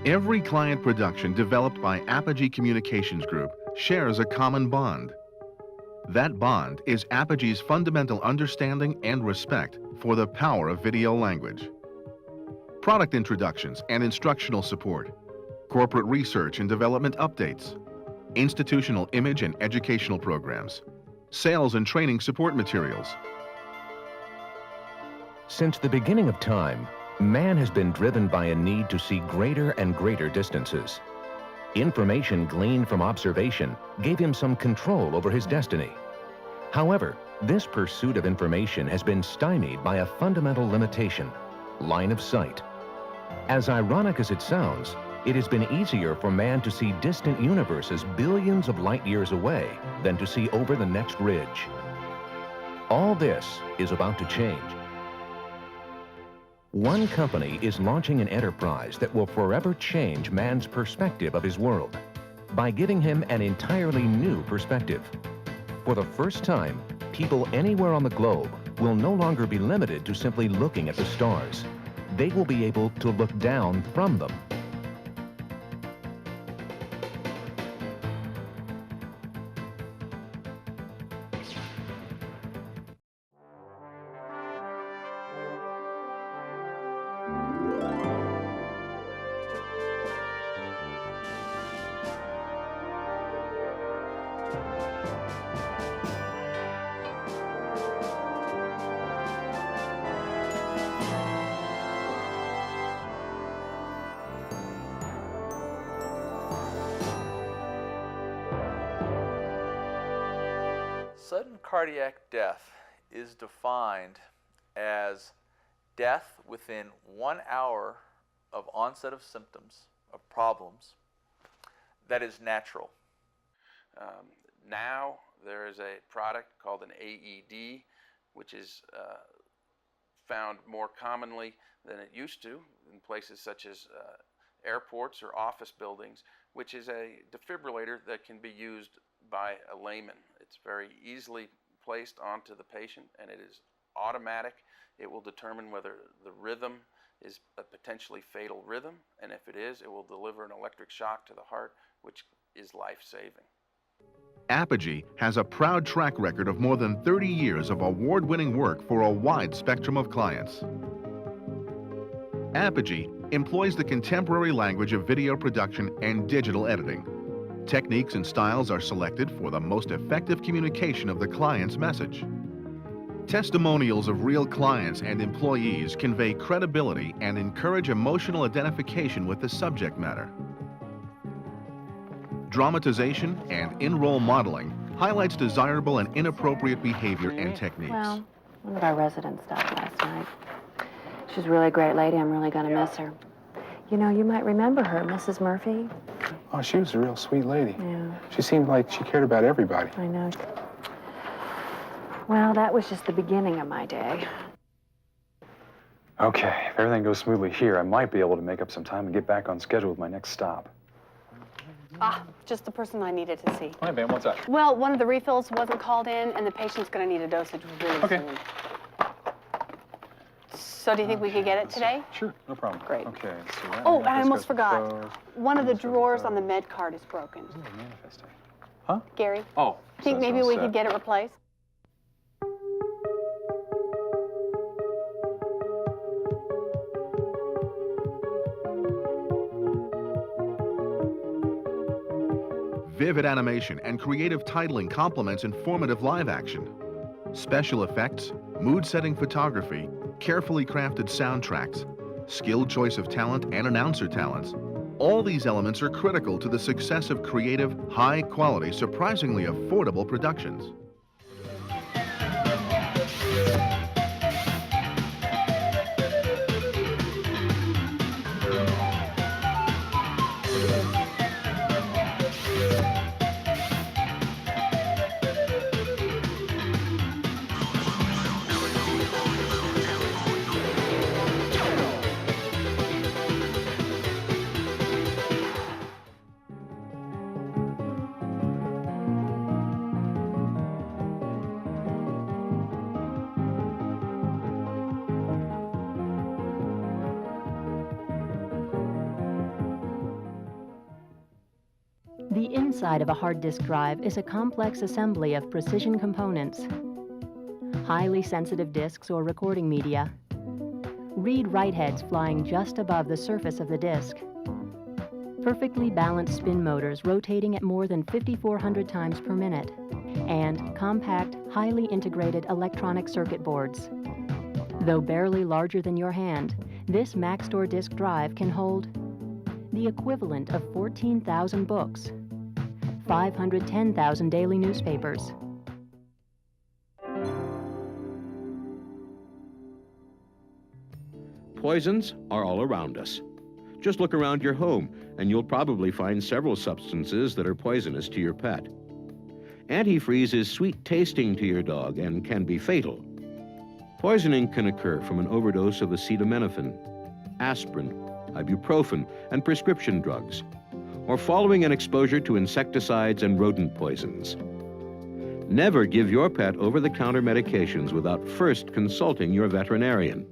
Every client production developed by Apogee Communications Group shares a common bond. That bond is Apogee's fundamental understanding and respect for the power of video language. Product introductions and instructional support, corporate research and development updates, institutional image and educational programs, sales and training support materials. Since the beginning of time, man has been driven by a need to see greater and greater distances. Information gleaned from observation gave him some control over his destiny. However, this pursuit of information has been stymied by a fundamental limitation: line of sight. As ironic as it sounds, it has been easier for man to see distant universes billions of light years away than to see over the next ridge. All this is about to change. One company is launching an enterprise that will forever change man's perspective of his world by giving him an entirely new perspective. For the first time, people anywhere on the globe will no longer be limited to simply looking at the stars. They will be able to look down from them. Sudden cardiac death is defined as death within 1 hour of onset of symptoms, of problems, that is natural. Now there is a product called an AED, which is found more commonly than it used to in places such as airports or office buildings, which is a defibrillator that can be used by a layman. It's very easily placed onto the patient, and it is automatic. It will determine whether the rhythm is a potentially fatal rhythm, and if it is, it will deliver an electric shock to the heart, which is life-saving. Apogee has a proud track record of more than 30 years of award-winning work for a wide spectrum of clients. Apogee employs the contemporary language of video production and digital editing. Techniques and styles are selected for the most effective communication of the client's message. Testimonials of real clients and employees convey credibility and encourage emotional identification with the subject matter. Dramatization and in-role modeling highlights desirable and inappropriate behavior and techniques. Well, one of our residents died last night. She's a really great lady. I'm really going to miss her. You know, you might remember her, Mrs. Murphy. Oh, she was a real sweet lady. Yeah. She seemed like she cared about everybody. I know. Well, that was just the beginning of my day. Okay, if everything goes smoothly here, I might be able to make up some time and get back on schedule with my next stop. Ah, just the person I needed to see. Hi, ma'am, what's up? Well, one of the refills wasn't called in, and the patient's going to need a dosage really soon. So do you think we could get it today? Sure, no problem. Great. Okay, so that Oh, I almost manifest forgot. goes One of the so drawers goes. on the med card is broken. Isn't it manifesting? Huh? Gary, Oh. think so maybe it's all we set. could get it replaced? Vivid animation and creative titling complements informative live action. Special effects, mood-setting photography, carefully crafted soundtracks, skilled choice of talent and announcer talents. All these elements are critical to the success of creative, high-quality, surprisingly affordable productions. The inside of a hard disk drive is a complex assembly of precision components, highly sensitive disks or recording media, read-write heads flying just above the surface of the disk, perfectly balanced spin motors rotating at more than 5,400 times per minute, and compact, highly integrated electronic circuit boards. Though barely larger than your hand, this Maxtor disk drive can hold the equivalent of 14,000 books, 510,000 daily newspapers. Poisons are all around us. Just look around your home and you'll probably find several substances that are poisonous to your pet. Antifreeze is sweet tasting to your dog and can be fatal. Poisoning can occur from an overdose of acetaminophen, aspirin, ibuprofen, and prescription drugs, or following an exposure to insecticides and rodent poisons. Never give your pet over-the-counter medications without first consulting your veterinarian.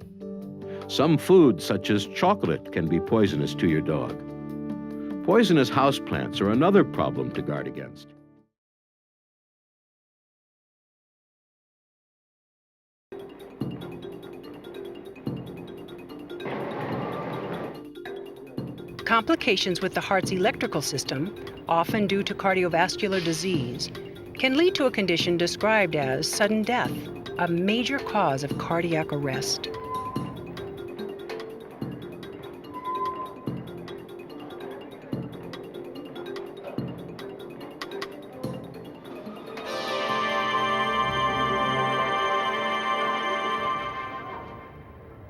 Some foods, such as chocolate, can be poisonous to your dog. Poisonous houseplants are another problem to guard against. Complications with the heart's electrical system, often due to cardiovascular disease, can lead to a condition described as sudden death, a major cause of cardiac arrest.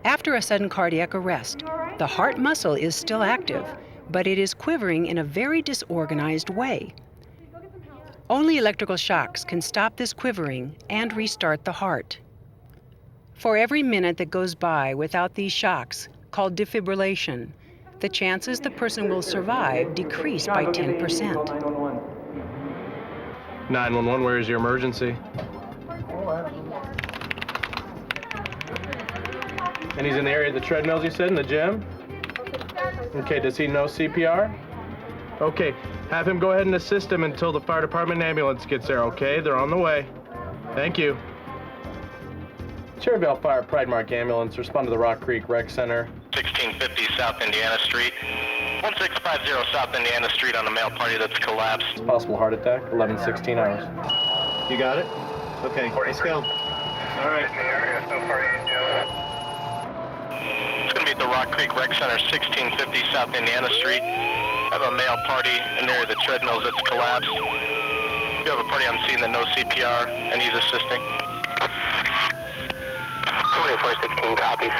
After a sudden cardiac arrest, the heart muscle is still active, but it is quivering in a very disorganized way. Only electrical shocks can stop this quivering and restart the heart. For every minute that goes by without these shocks, called defibrillation, the chances the person will survive decrease by 10%. 911, where is your emergency? And he's in the area of the treadmills, you said, in the gym? Okay, does he know CPR? Okay, have him go ahead and assist him until the fire department and ambulance gets there, okay? They're on the way. Thank you. Cherryville Fire Pride Mark Ambulance, respond to the Rock Creek Rec Center. 1650 South Indiana Street. 1650 South Indiana Street on the male party that's collapsed. Possible heart attack, 11-16 hours. You got it? Okay, let's go. All right. It's going to be at the Rock Creek Rec Center, 1650 South Indiana Street. I have a male party in there, the treadmills that's collapsed. You have a party on scene that knows CPR, and he's assisting. 2416 copies.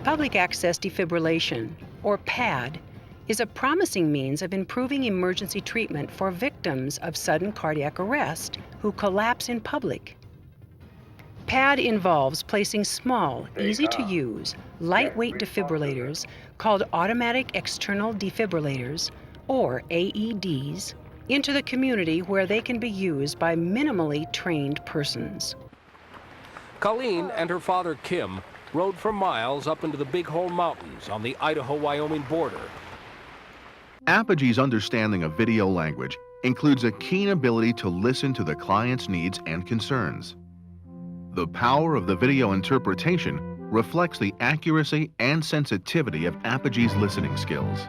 Public access defibrillation, or PAD, is a promising means of improving emergency treatment for victims of sudden cardiac arrest who collapse in public. PAD involves placing small, easy-to-use, lightweight defibrillators called automatic external defibrillators, or AEDs, into the community where they can be used by minimally trained persons. Colleen and her father, Kim, rode for miles up into the Big Hole Mountains on the Idaho-Wyoming border. Apogee's understanding of video language includes a keen ability to listen to the client's needs and concerns. The power of the video interpretation reflects the accuracy and sensitivity of Apogee's listening skills.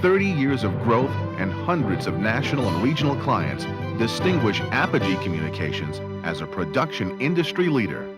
30 years of growth and hundreds of national and regional clients distinguish Apogee Communications as a production industry leader.